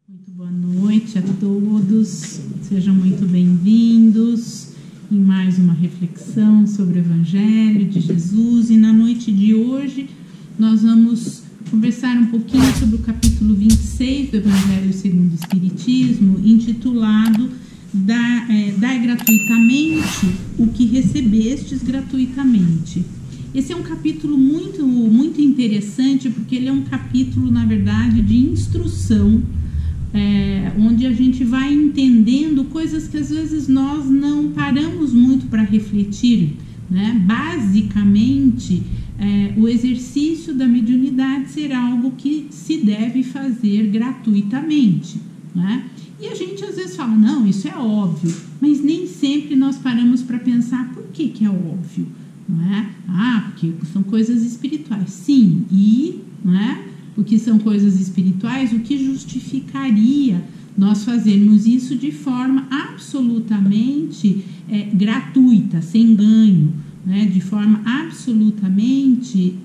Muito boa noite a todos, sejam muito bem-vindos em mais uma reflexão sobre o Evangelho de Jesus. E na noite de hoje nós vamos conversar um pouquinho sobre o capítulo 26 do Evangelho segundo o Espiritismo, intitulado Dai gratuitamente o que recebestes gratuitamente. Esse é um capítulo muito interessante, porque ele é um capítulo, na verdade, de instrução, onde a gente vai entendendo coisas que às vezes nós não paramos muito para refletir, né? Basicamente, o exercício da mediunidade será algo que se deve fazer gratuitamente, né? E a gente às vezes fala, não, isso é óbvio, mas nem sempre nós paramos para pensar por que é óbvio, não é? Porque são coisas espirituais. Sim, não é? Porque são coisas espirituais, o que justificaria nós fazermos isso de forma absolutamente gratuita, sem ganho, né? De forma absolutamente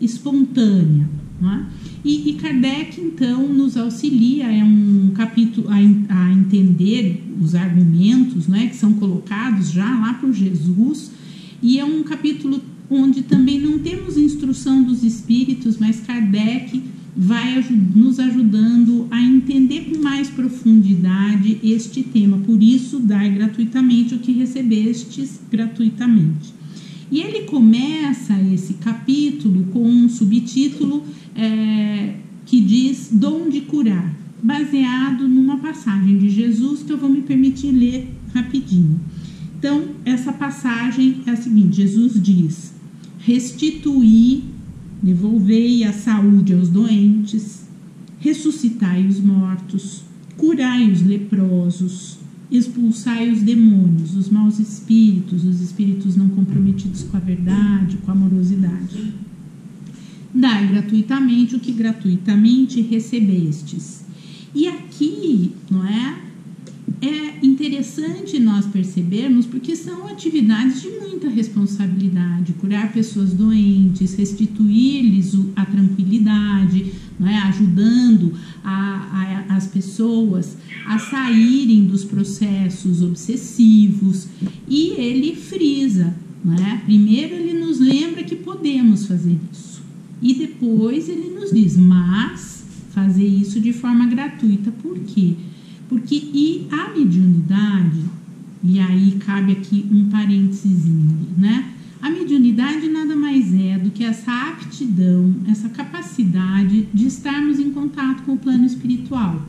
espontânea, não é? E Kardec, então, nos auxilia, é um capítulo a entender os argumentos, né, que são colocados já lá por Jesus, e é um capítulo onde também não temos instrução dos espíritos, mas Kardec vai nos ajudando a entender com mais profundidade este tema. Por isso, dai gratuitamente o que recebestes gratuitamente. E ele começa esse capítulo com um subtítulo que diz dom de curar, baseado numa passagem de Jesus que eu vou me permitir ler rapidinho. Então, essa passagem é a seguinte: Jesus diz: restituí, devolvei a saúde aos doentes, ressuscitai os mortos, curai os leprosos, expulsai os demônios, os maus espíritos, os espíritos não comprometidos com a verdade, com a amorosidade. Dai gratuitamente o que gratuitamente recebestes. E aqui, não é interessante nós percebermos, porque são atividades de muita responsabilidade: curar pessoas doentes, restituir-lhes a tranquilidade, não é? Ajudando as pessoas a saírem dos processos obsessivos. E ele frisa, não é? Primeiro ele nos lembra que podemos fazer isso, e depois ele nos diz, mas fazer isso de forma gratuita. Por quê? Porque a mediunidade, e aí cabe aqui um parênteses, né? A mediunidade nada mais é do que essa aptidão, essa capacidade de estarmos em contato com o plano espiritual.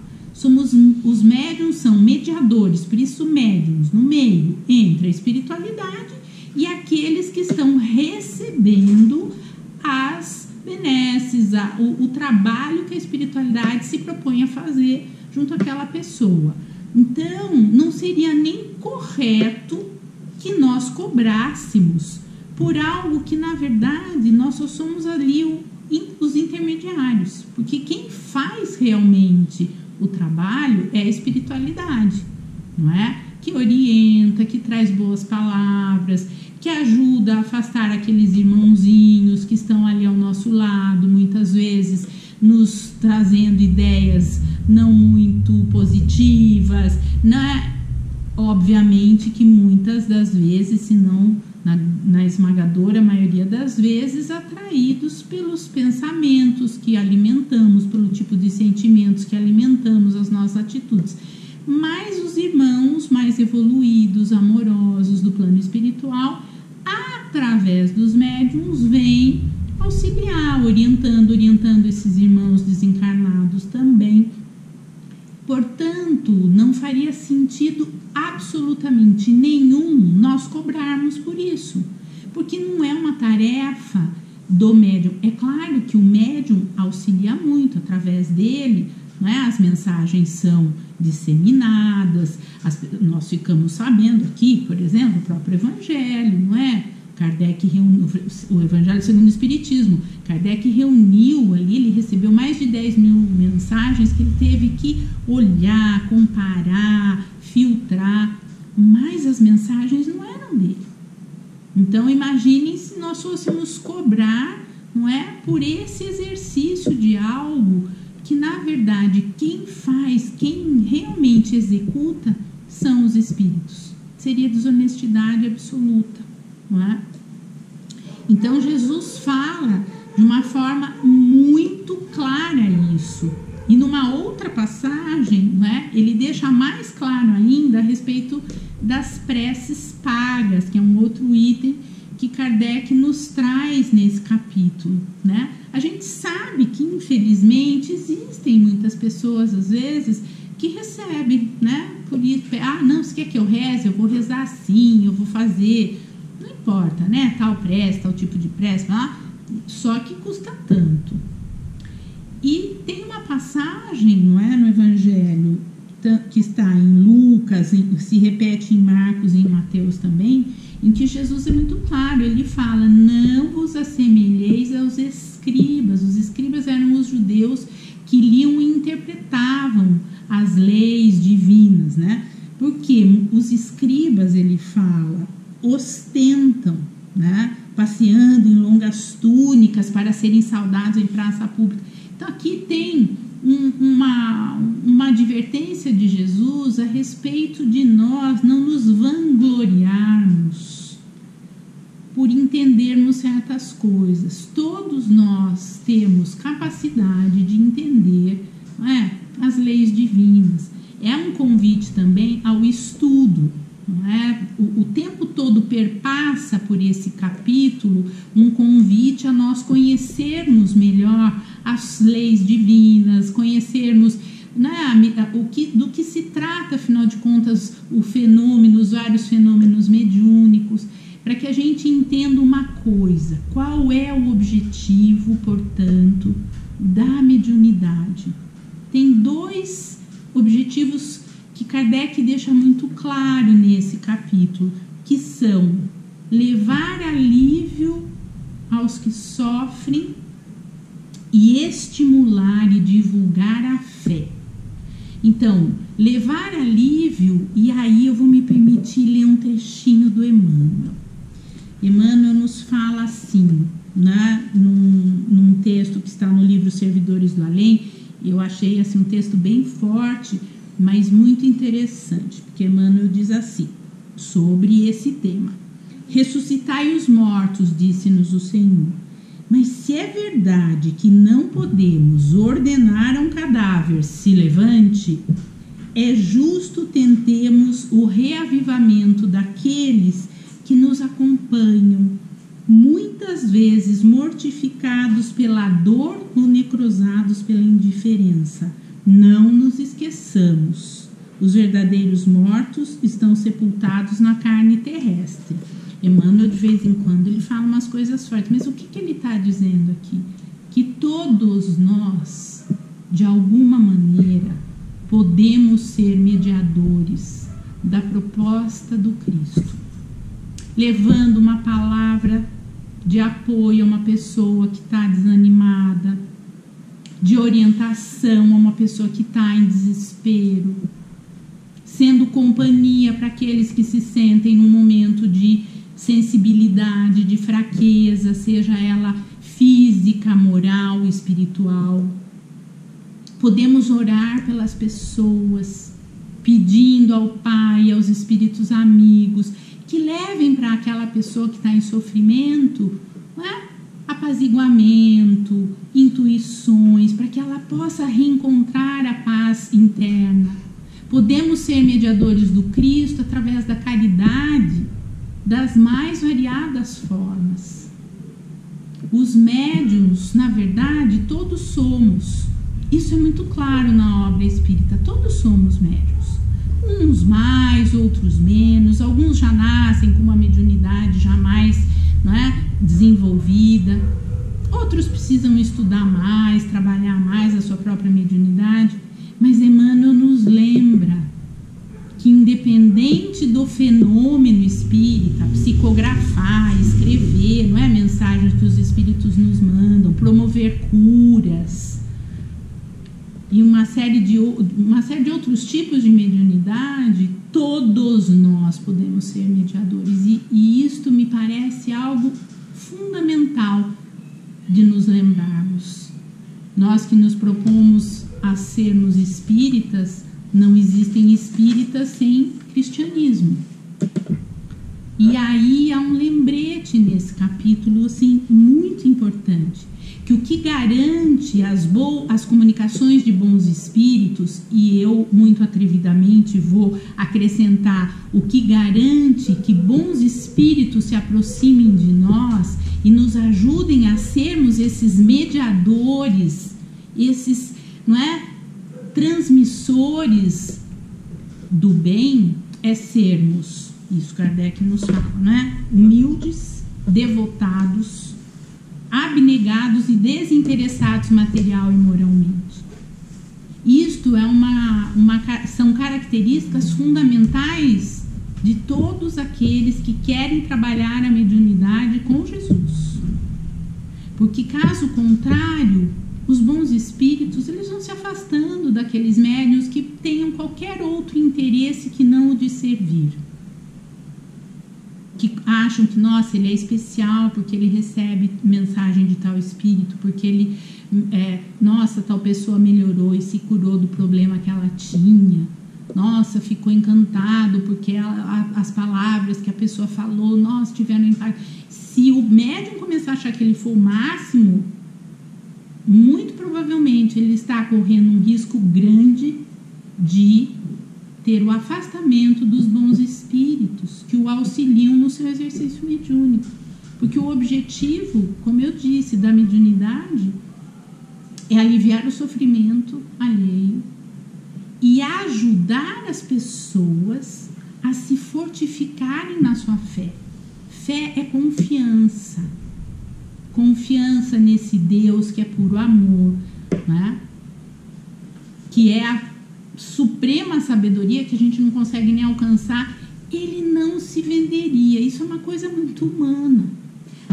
Os médiuns são mediadores, por isso médiuns, no meio entre a espiritualidade e aqueles que estão recebendo as benesses, o trabalho que a espiritualidade se propõe a fazer junto àquela pessoa. Então, não seria nem correto que nós cobrássemos por algo que, na verdade, nós só somos ali os intermediários, porque quem faz realmente o trabalho é a espiritualidade, não é? Que orienta, que traz boas palavras, que ajuda a afastar aqueles irmãozinhos que estão ali ao nosso lado, muitas vezes nos trazendo ideias não muito positivas, né? Obviamente que muitas das vezes, se não na esmagadora maioria das vezes, atraídos pelos pensamentos que alimentamos, pelo tipo de sentimentos que alimentamos as nossas atitudes. Mas os irmãos mais evoluídos, amorosos do plano espiritual, através dos médiuns, vêm auxiliar, orientando esses irmãos desencarnados também. Portanto, não faria sentido absolutamente nenhum nós cobrarmos por isso, porque não é uma tarefa do médium. É claro que o médium auxilia muito, através dele, não é? As mensagens são disseminadas, nós ficamos sabendo aqui, por exemplo, o próprio Evangelho, não é? Kardec reuniu o Evangelho segundo o Espiritismo. Kardec reuniu ali, ele recebeu mais de 10.000 mensagens que ele teve que olhar, comparar, filtrar, mas as mensagens não eram dele. Então, imaginem se nós fôssemos cobrar, não é, por esse exercício de algo que, na verdade, quem faz, quem realmente executa, são os espíritos. Seria desonestidade absoluta, não é? Então, Jesus fala de uma forma muito clara isso. E numa outra passagem, né, ele deixa mais claro ainda a respeito das preces pagas, que é um outro item que Kardec nos traz nesse capítulo, né? A gente sabe que, infelizmente, existem muitas pessoas, às vezes, que recebem, né? Por isso, não, você quer que eu reze? Eu vou rezar assim, eu vou fazer... Não importa, né? Tal prece, tal tipo de prece, só que custa tanto. E tem uma passagem, não é, no Evangelho, que está em Lucas, se repete em Marcos e em Mateus também, em que Jesus é muito claro, ele fala: não vos assemelheis aos escribas. Os escribas eram os judeus que liam e interpretavam as leis divinas, né? Porque os escribas, ele fala, ostentam, né? Passeando em longas túnicas para serem saudados em praça pública. Então aqui tem uma advertência de Jesus a respeito de nós não nos vangloriarmos por entendermos certas coisas. Todos nós temos capacidade de entender, não é, as leis divinas. É um convite também ao estudo. Não é? O tempo todo perpassa por esse capítulo um convite a nós conhecermos melhor as leis divinas, conhecermos, né, do que se trata, afinal de contas, os vários fenômenos mediúnicos, para que a gente entenda uma coisa: qual é o objetivo, portanto, da mediunidade. Tem dois objetivos que Kardec deixa muito claro nesse capítulo, que são levar alívio aos que sofrem e estimular e divulgar a fé. Então, levar alívio, e aí eu vou me permitir ler um trechinho do Emmanuel. Emmanuel nos fala assim, né, num texto que está no livro Servidores do Além. Eu achei assim, um texto bem forte, mas muito interessante, porque Emmanuel diz assim, sobre esse tema: ressuscitai os mortos, disse-nos o Senhor. Mas se é verdade que não podemos ordenar a um cadáver se levante, é justo tentemos o reavivamento daqueles que nos acompanham, muitas vezes mortificados pela dor ou necrosados pela indiferença. Não nos esqueçamos, os verdadeiros mortos estão sepultados na carne terrestre. Emmanuel, de vez em quando, ele fala umas coisas fortes, mas o que ele está dizendo aqui? Que todos nós, de alguma maneira, podemos ser mediadores da proposta do Cristo, levando uma palavra de apoio a uma pessoa que está desanimada, de orientação a uma pessoa que está em desespero, sendo companhia para aqueles que se sentem num momento de sensibilidade, de fraqueza, seja ela física, moral, espiritual. Podemos orar pelas pessoas, pedindo ao Pai, aos espíritos amigos, que levem para aquela pessoa que está em sofrimento, não é? Apaziguamento, intuições, para que ela possa reencontrar a paz interna. Podemos ser mediadores do Cristo através da caridade, das mais variadas formas. Os médiuns, na verdade, todos somos. Isso é muito claro na obra espírita. Todos somos médiuns. Uns mais, outros menos. Alguns já nascem com uma mediunidade já mais, não é, desenvolvida. Outros precisam estudar mais, trabalhar mais a sua própria mediunidade. Mas Emmanuel nos lembra que, independente do fenômeno espírita, psicografar, escrever, não é, mensagens que os espíritos nos mandam, promover curas e uma série de outros tipos de mediunidade, todos nós podemos ser mediadores. E isto me parece algo fundamental de nos lembrarmos. Nós que nos propomos a sermos espíritas, não existem espíritas sem cristianismo. E aí há um lembrete nesse capítulo, assim, muito importante, que o que garante as comunicações de bons espíritos, e eu muito atrevidamente vou acrescentar, o que garante que bons espíritos se aproximem de nós e nos ajudem a sermos esses mediadores, esses, não é, transmissores do bem, é sermos, isso Kardec nos fala, né? Humildes, devotados, abnegados e desinteressados material e moralmente. Isto é são características fundamentais de todos aqueles que querem trabalhar a mediunidade com Jesus. Porque caso contrário, os bons espíritos eles vão se afastando daqueles médiuns que tenham qualquer outro interesse que não o de servir. Que acham que, nossa, ele é especial porque ele recebe mensagem de tal espírito, porque ele, nossa, tal pessoa melhorou e se curou do problema que ela tinha. Nossa, ficou encantado porque as palavras que a pessoa falou, nossa, tiveram impacto. Se o médium começar a achar que ele for o máximo, muito provavelmente ele está correndo um risco grande de ter o afastamento dos bons espíritos que o auxiliam no seu exercício mediúnico. Porque o objetivo, como eu disse, da mediunidade é aliviar o sofrimento alheio e ajudar as pessoas a se fortificarem na sua fé. Fé é confiança. Confiança nesse Deus que é puro amor, né? Que é a suprema sabedoria que a gente não consegue nem alcançar. Ele não se venderia. Isso é uma coisa muito humana.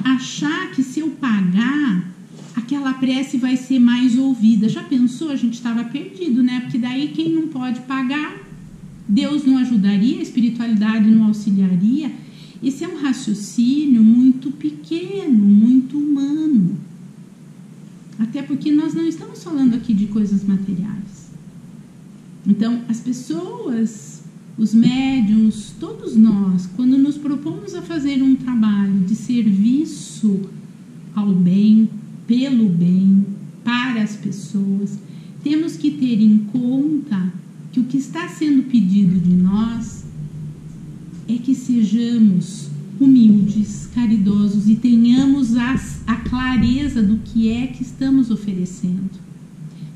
Achar que se eu pagar, aquela prece vai ser mais ouvida. Já pensou? A gente estava perdido, né? Porque daí quem não pode pagar, Deus não ajudaria, a espiritualidade não auxiliaria. Esse é um raciocínio muito pequeno, muito humano. Até porque nós não estamos falando aqui de coisas materiais. Então, as pessoas, os médiuns, todos nós, quando nos propomos a fazer um trabalho de serviço ao bem, pelo bem, para as pessoas, temos que ter em conta que o que está sendo pedido de nós é que sejamos humildes, caridosos e tenhamos a clareza do que é que estamos oferecendo.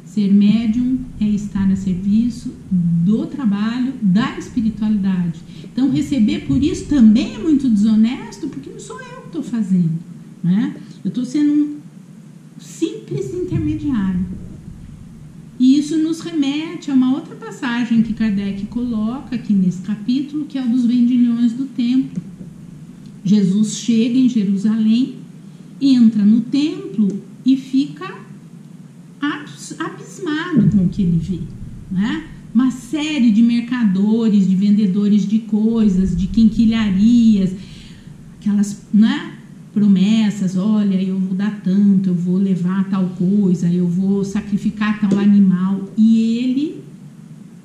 Ser médium é estar a serviço do trabalho, da espiritualidade. Então, receber por isso também é muito desonesto, porque não sou eu que estou fazendo, né? Eu estou sendo um simples intermediário. E isso nos remete a uma outra passagem que Kardec coloca aqui nesse capítulo, que é o dos vendilhões do templo. Jesus chega em Jerusalém, entra no templo e fica abismado com o que ele vê, né? Uma série de mercadores, de vendedores de coisas, de quinquilharias, aquelas, né, promessas, olha, eu vou dar tanto, eu vou levar tal coisa, eu vou sacrificar tal animal. E ele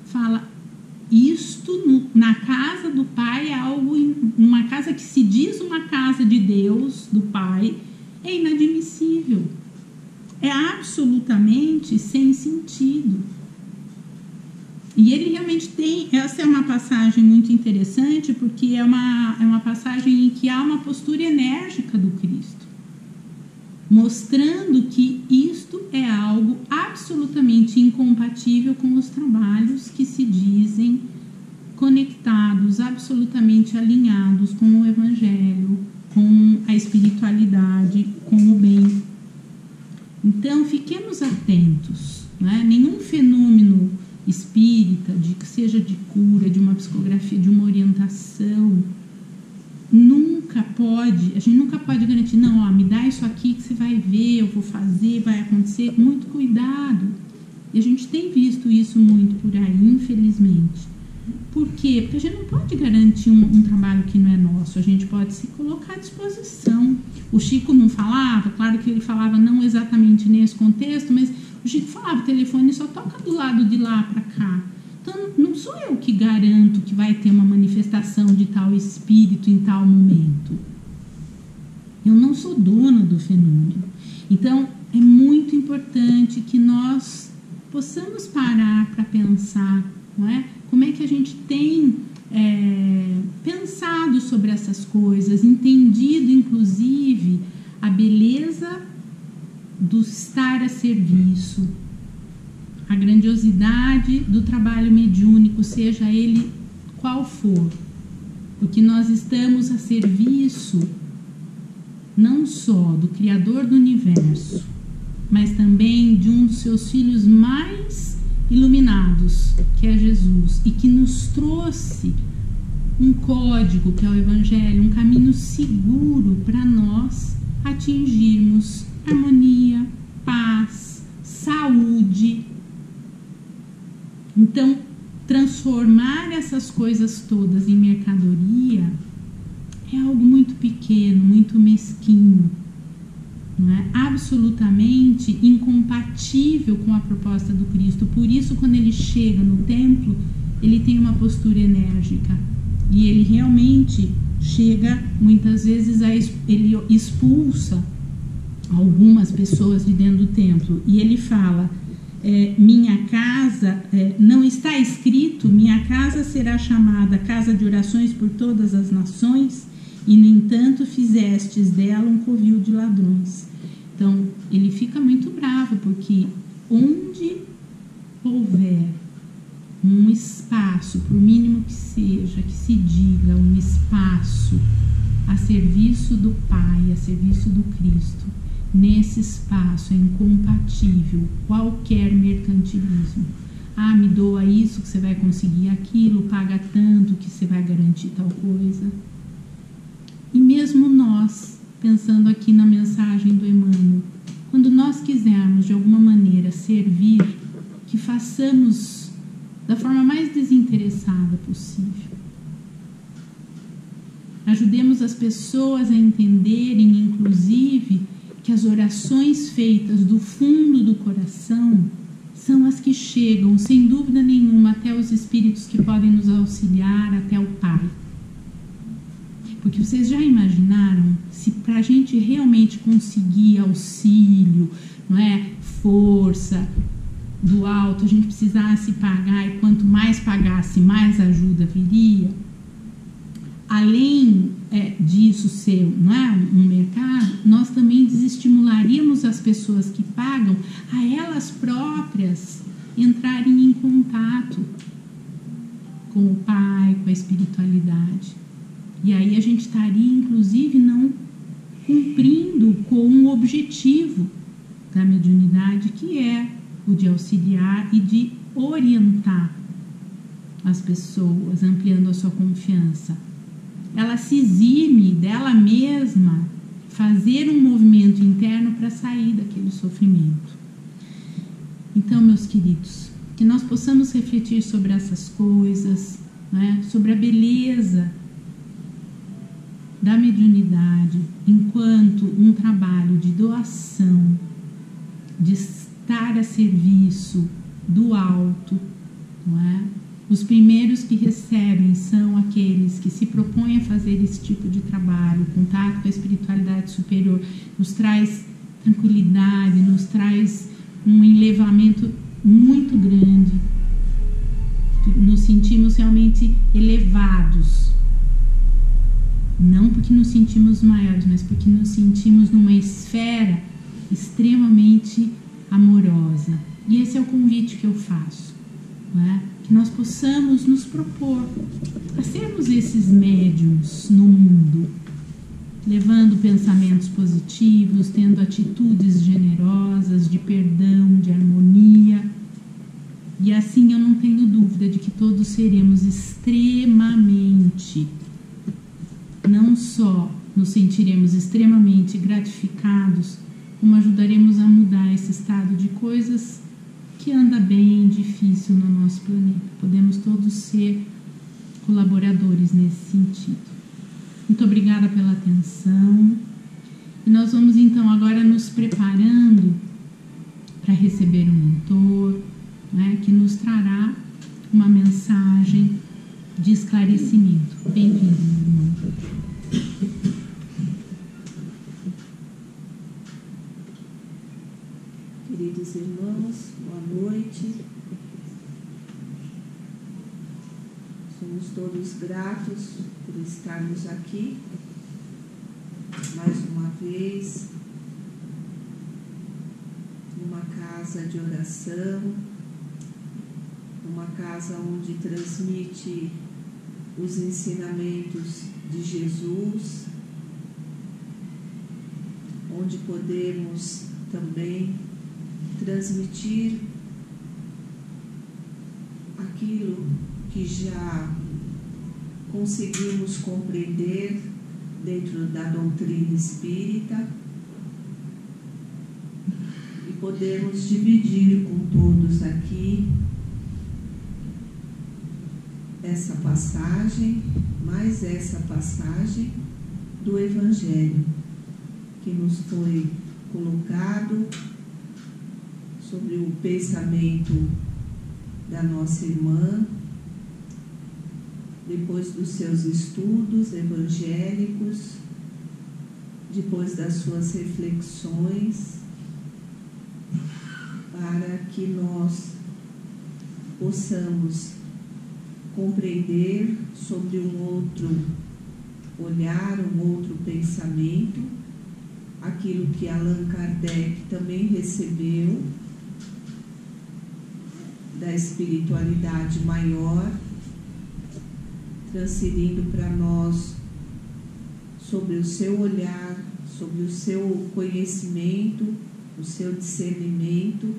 fala, isto na casa do Pai é algo, uma casa que se diz uma casa de Deus, do Pai, é inadmissível. É absolutamente sem sentido. E ele realmente tem, essa é uma passagem muito interessante, porque é uma passagem em que há uma postura enérgica do Cristo, mostrando que isto é algo absolutamente incompatível com os trabalhos que se dizem conectados, absolutamente alinhados com o Evangelho, com a espiritualidade, com o bem. Então, fiquemos atentos, né? Nenhum fenômeno espírita, que seja de cura, de uma psicografia, de uma orientação, a gente nunca pode garantir, não, ó, me dá isso aqui que você vai ver, eu vou fazer, vai acontecer. Muito cuidado. E a gente tem visto isso muito por aí, infelizmente. Por quê? Porque a gente não pode garantir um trabalho que não é nosso, a gente pode se colocar à disposição. O Chico não falava, claro que ele falava não exatamente nesse contexto, mas O Chico falava, o telefone só toca do lado de lá para cá. Então, não sou eu que garanto que vai ter uma manifestação de tal espírito em tal momento. Eu não sou dona do fenômeno. Então, é muito importante que nós possamos parar para pensar, não é? Como é que a gente tem pensado sobre essas coisas, entendido, inclusive, a beleza do estar a serviço, a grandiosidade do trabalho mediúnico, seja ele qual for, porque nós estamos a serviço não só do Criador do Universo, mas também de um dos seus filhos mais iluminados, que é Jesus, e que nos trouxe um código, que é o Evangelho, um caminho seguro para nós atingirmos harmonia, paz, saúde. Então, transformar essas coisas todas em mercadoria é algo muito pequeno, muito mesquinho, não é? Absolutamente incompatível com a proposta do Cristo. Por isso, quando ele chega no templo, ele tem uma postura enérgica e ele realmente chega, muitas vezes, ele expulsa algumas pessoas de dentro do templo e ele fala: minha casa, não está escrito, minha casa será chamada casa de orações por todas as nações, e no entanto fizestes dela um covil de ladrões. Então ele fica muito bravo, porque onde houver um espaço, por mínimo que seja, que se diga um espaço a serviço do Pai, a serviço do Cristo, nesse espaço é incompatível qualquer mercantilismo. Ah, me doa isso que você vai conseguir aquilo, paga tanto que você vai garantir tal coisa. E mesmo nós, pensando aqui na mensagem do Emmanuel, quando nós quisermos de alguma maneira servir, que façamos da forma mais desinteressada possível. Ajudemos as pessoas a entenderem, inclusive, que as orações feitas do fundo do coração são as que chegam, sem dúvida nenhuma, até os espíritos que podem nos auxiliar, até o Pai. Porque vocês já imaginaram se para a gente realmente conseguir auxílio, não é, força do alto, a gente precisasse pagar, e quanto mais pagasse, mais ajuda viria? Além disso ser, não é, um mercado, nós também desestimularíamos as pessoas que pagam a elas próprias entrarem em contato com o Pai, com a espiritualidade. E aí a gente estaria, inclusive, não cumprindo com o objetivo da mediunidade, que é o de auxiliar e de orientar as pessoas, ampliando a sua confiança. Ela se exime dela mesma fazer um movimento interno para sair daquele sofrimento. Então, meus queridos, que nós possamos refletir sobre essas coisas, né? Sobre a beleza da mediunidade enquanto um trabalho de doação, de estar a serviço do alto, não é? Os primeiros que recebem são aqueles que se propõem a fazer esse tipo de trabalho, contato com a espiritualidade superior, nos traz tranquilidade, nos traz um elevamento muito grande, nos sentimos realmente elevados, não porque nos sentimos maiores, mas porque nos sentimos numa esfera extremamente amorosa. E esse é o convite que eu faço, não é? Que nós possamos nos propor a sermos esses médiuns no mundo, levando pensamentos positivos, tendo atitudes generosas, de perdão, de harmonia. E assim eu não tenho dúvida de que todos seremos extremamente, não só nos sentiremos extremamente gratificados, como ajudaremos a mudar esse estado de coisas que anda bem difícil no nosso planeta. Podemos todos ser colaboradores nesse sentido. Muito obrigada pela atenção. E nós vamos então agora nos preparando para receber um esclarecimento. Bem-vindo, meu irmão. Queridos irmãos, boa noite. Somos todos gratos por estarmos aqui mais uma vez numa casa de oração, numa casa onde transmite os ensinamentos de Jesus, onde podemos também transmitir aquilo que já conseguimos compreender dentro da doutrina espírita e podemos dividir com todos aqui essa passagem, mais essa passagem do Evangelho que nos foi colocado sobre o pensamento da nossa irmã, depois dos seus estudos evangélicos, depois das suas reflexões, para que nós possamos compreender sobre um outro olhar, um outro pensamento, aquilo que Allan Kardec também recebeu da espiritualidade maior, transferindo para nós sobre o seu olhar, sobre o seu conhecimento, o seu discernimento,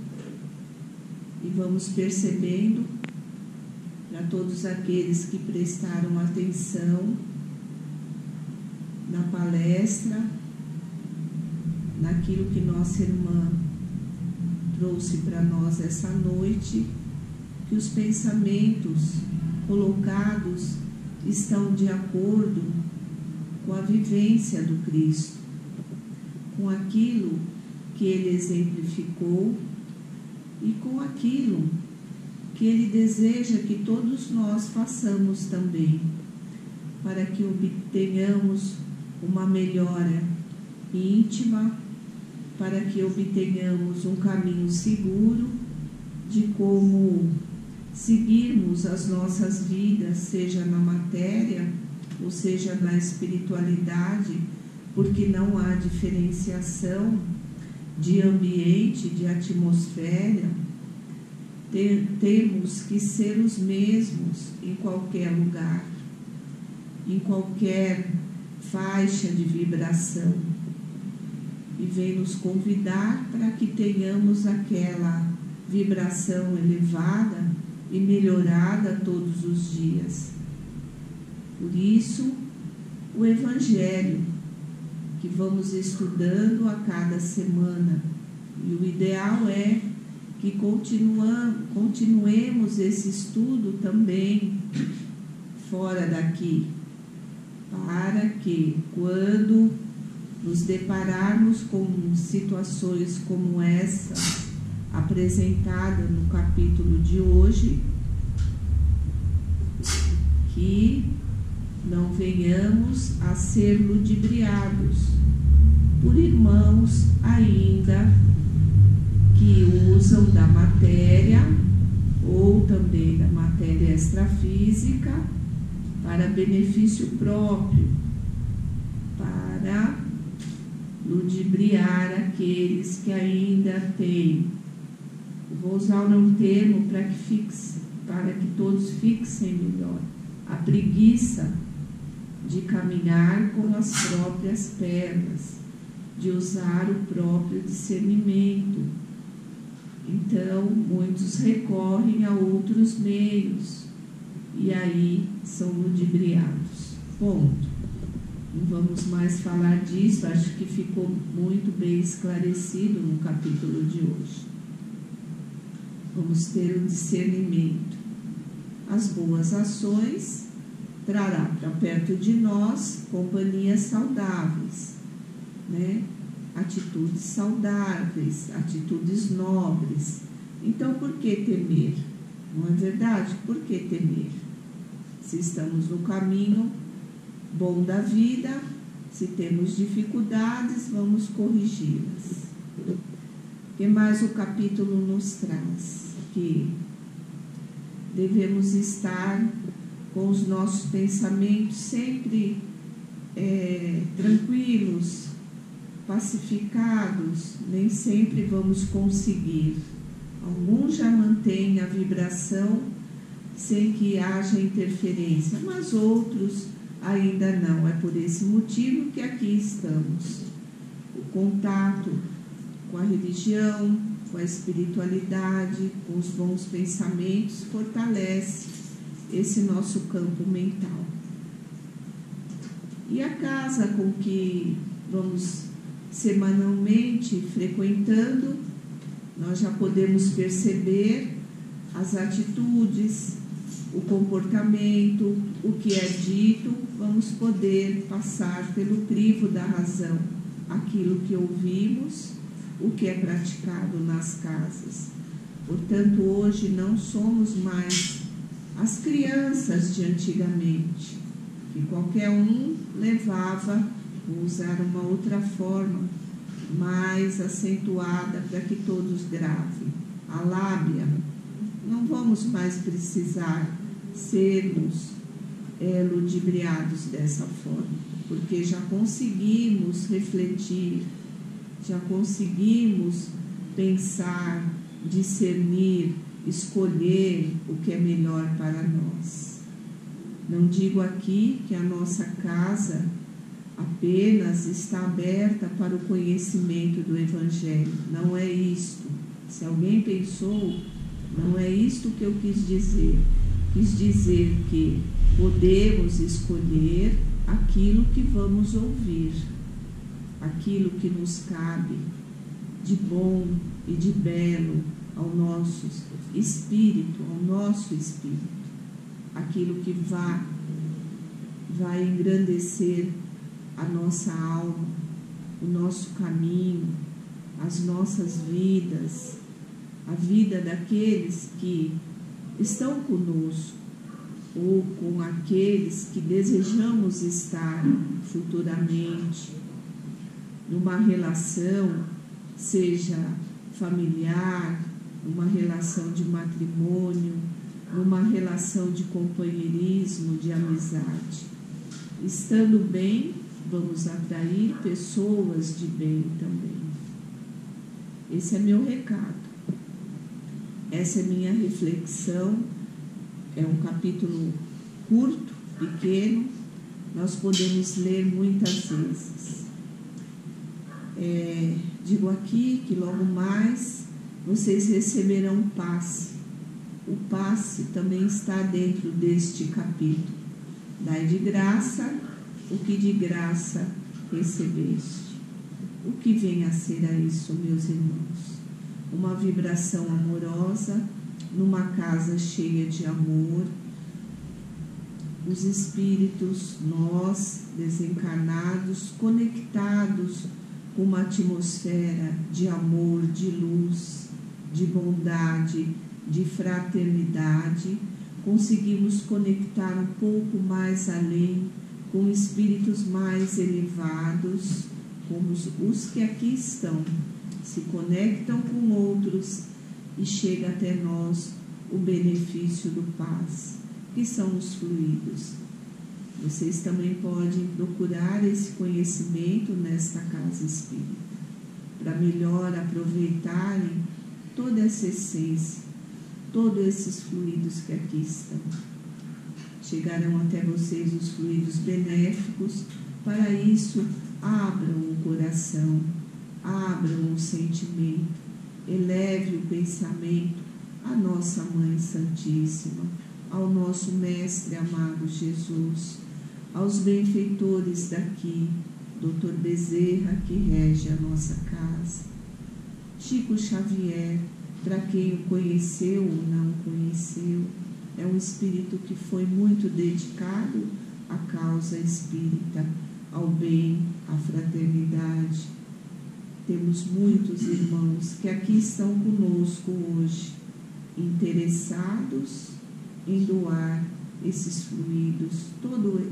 e vamos percebendo, para todos aqueles que prestaram atenção na palestra, naquilo que nossa irmã trouxe para nós essa noite, que os pensamentos colocados estão de acordo com a vivência do Cristo, com aquilo que ele exemplificou e com aquilo que ele deseja que todos nós façamos também, para que obtenhamos uma melhora íntima, para que obtenhamos um caminho seguro de como seguirmos as nossas vidas, seja na matéria ou seja na espiritualidade, porque não há diferenciação de ambiente, de atmosfera. Temos que ser os mesmos em qualquer lugar, em qualquer faixa de vibração, e vem nos convidar para que tenhamos aquela vibração elevada e melhorada todos os dias. Por isso, o Evangelho que vamos estudando a cada semana, e o ideal é que continuemos esse estudo também fora daqui, para que quando nos depararmos com situações como essa apresentada no capítulo de hoje, que não venhamos a ser ludibriados por irmãos ainda que usam da matéria ou também da matéria extrafísica para benefício próprio, para ludibriar aqueles que ainda têm, vou usar um termo para que todos fixem melhor, a preguiça de caminhar com as próprias pernas, de usar o próprio discernimento. Então, muitos recorrem a outros meios e aí são ludibriados. Ponto. Não vamos mais falar disso, acho que ficou muito bem esclarecido no capítulo de hoje. Vamos ter o discernimento. As boas ações trará para perto de nós companhias saudáveis, né? Atitudes saudáveis, atitudes nobres. Então, por que temer? Não é verdade? Por que temer? se estamos no caminho bom da vida. Se temos dificuldades, vamos corrigi-las. O que mais o capítulo nos traz? Que devemos estar com os nossos pensamentos sempre tranquilos, pacificados. Nem sempre vamos conseguir. Alguns já mantêm a vibração sem que haja interferência, mas outros ainda não. É por esse motivo que aqui estamos. O contato com a religião, com a espiritualidade, com os bons pensamentos, fortalece esse nosso campo mental. E a casa com que vamos semanalmente frequentando, nós já podemos perceber as atitudes, o comportamento, o que é dito. Vamos poder passar pelo crivo da razão aquilo que ouvimos, o que é praticado nas casas. Portanto, hoje não somos mais as crianças de antigamente, que qualquer um levava, vou usar uma outra forma mais acentuada para que todos gravem, a lábia. Não vamos mais precisar sermos ludibriados dessa forma, porque já conseguimos refletir, já conseguimos pensar, discernir, escolher o que é melhor para nós. Não digo aqui que a nossa casa apenas está aberta para o conhecimento do Evangelho. Não é isto. Se alguém pensou, não é isto que eu quis dizer. Quis dizer que podemos escolher aquilo que vamos ouvir, aquilo que nos cabe de bom e de belo ao nosso espírito, aquilo que vai engrandecer a nossa alma, o nosso caminho, as nossas vidas, a vida daqueles que estão conosco ou com aqueles que desejamos estar futuramente, numa relação, seja familiar, numa relação de matrimônio, numa relação de companheirismo, de amizade. Estando bem, vamos atrair pessoas de bem também. Esse é meu recado. Essa é minha reflexão. É um capítulo curto, pequeno, nós podemos ler muitas vezes. Digo aqui que logo mais vocês receberão passe. O passe também está dentro deste capítulo. Dai de graça o que de graça recebeste. O que vem a ser a isso, meus irmãos? Uma vibração amorosa, numa casa cheia de amor, os espíritos, nós, desencarnados, conectados com uma atmosfera de amor, de luz, de bondade, de fraternidade, conseguimos conectar um pouco mais além, com espíritos mais elevados, como os que aqui estão, se conectam com outros e chega até nós o benefício do paz, que são os fluidos. Vocês também podem procurar esse conhecimento nesta casa espírita, para melhor aproveitarem toda essa essência, todos esses fluidos que aqui estão. Chegarão até vocês os fluidos benéficos. Para isso, abram o coração, abram o sentimento, eleve o pensamento à nossa Mãe Santíssima, ao nosso Mestre amado Jesus, aos benfeitores daqui, Dr. Bezerra, que rege a nossa casa, Chico Xavier, para quem o conheceu ou não conheceu, é um espírito que foi muito dedicado à causa espírita, ao bem, à fraternidade. Temos muitos irmãos que aqui estão conosco hoje, interessados em doar esses fluidos, todo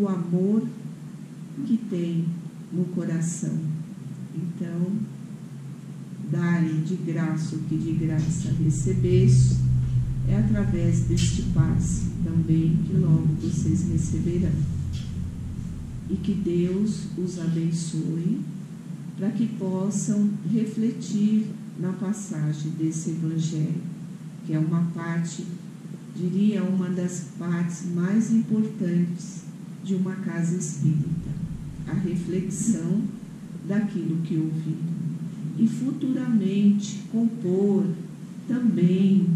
o amor que tem no coração. Então, dai de graça o que de graça recebeste, é através deste passe também que logo vocês receberão. E que Deus os abençoe para que possam refletir na passagem desse Evangelho, que é uma parte, diria, uma das partes mais importantes de uma casa espírita, a reflexão daquilo que ouviram. E futuramente compor também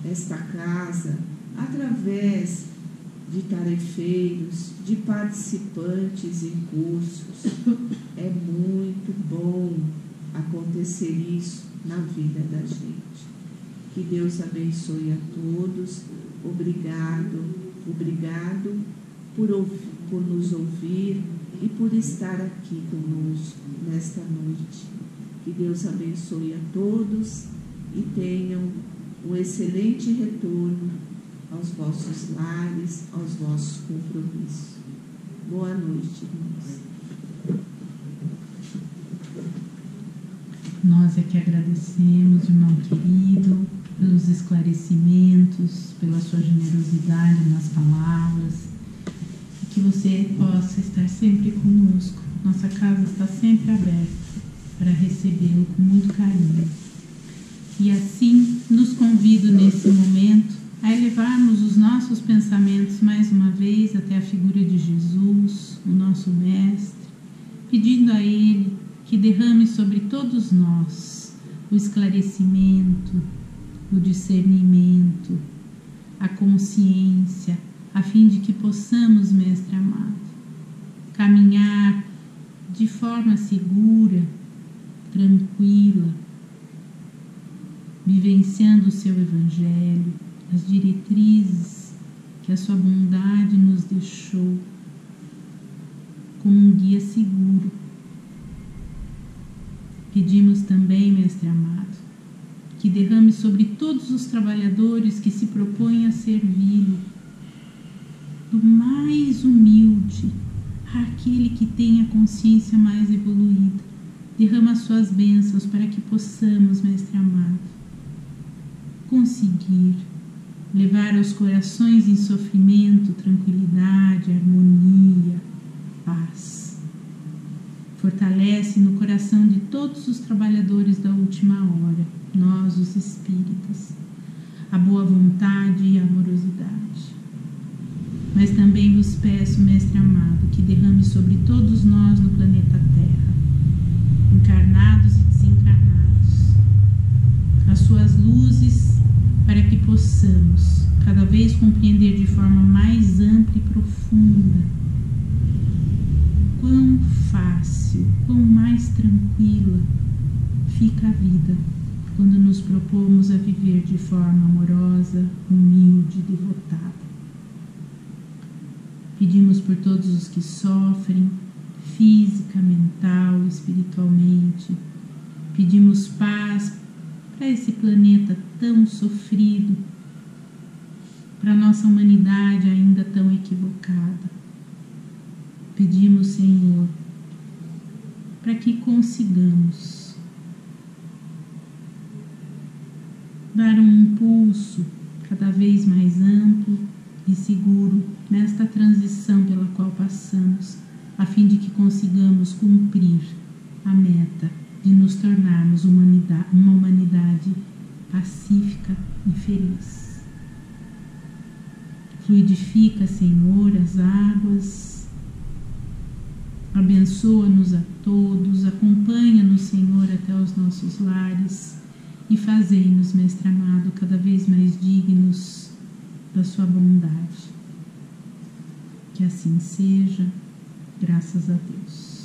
esta casa através de tarefeiros, de participantes em cursos. É muito bom acontecer isso na vida da gente. Que Deus abençoe a todos. Obrigado por nos ouvir e por estar aqui conosco nesta noite. Que Deus abençoe a todos e tenham um excelente retorno aos vossos lares, aos vossos compromissos. Boa noite, irmãos. Nós é que agradecemos, irmão querido, pelos esclarecimentos, pela sua generosidade nas palavras, e que você possa estar sempre conosco. Nossa casa está sempre aberta para recebê-lo com muito carinho. E assim, nos convido nesse momento a elevarmos os nossos pensamentos mais uma vez até a figura de Jesus, o nosso Mestre, pedindo a Ele que derrame sobre todos nós o esclarecimento, o discernimento, a consciência, a fim de que possamos, Mestre amado, caminhar de forma segura, tranquila, vivenciando o seu Evangelho, as diretrizes que a sua bondade nos deixou como um guia seguro. Pedimos também, Mestre amado, que derrame sobre todos os trabalhadores que se propõem a servi-lo, do mais humilde àquele que tem a consciência mais evoluída. Derrama as suas bênçãos para que possamos, Mestre amado, conseguir levar aos corações em sofrimento, tranquilidade, harmonia, paz. Fortalece no coração de todos os trabalhadores da última hora, nós os espíritas, a boa vontade e a amorosidade. Mas também vos peço, Mestre amado, que derrame sobre todos nós no planeta Terra, encarnados e desencarnados, as suas luzes, para que possamos cada vez compreender de forma mais ampla e profunda quão fácil, quão mais tranquila fica a vida quando nos propomos a viver de forma amorosa, humilde e devotada. Pedimos por todos os que sofrem, física, mental, espiritualmente. Pedimos paz para esse planeta tão sofrido, para a nossa humanidade ainda tão equivocada. Pedimos, Senhor, para que consigamos dar um impulso cada vez mais amplo e seguro nesta transição pela qual passamos, a fim de que consigamos cumprir a meta de nos tornarmos uma humanidade pacífica e feliz. Fluidifica, Senhor, as águas, abençoa-nos a todos, acompanha-nos, Senhor, até os nossos lares e fazei-nos, Mestre amado, cada vez mais dignos da sua bondade. Que assim seja, graças a Deus.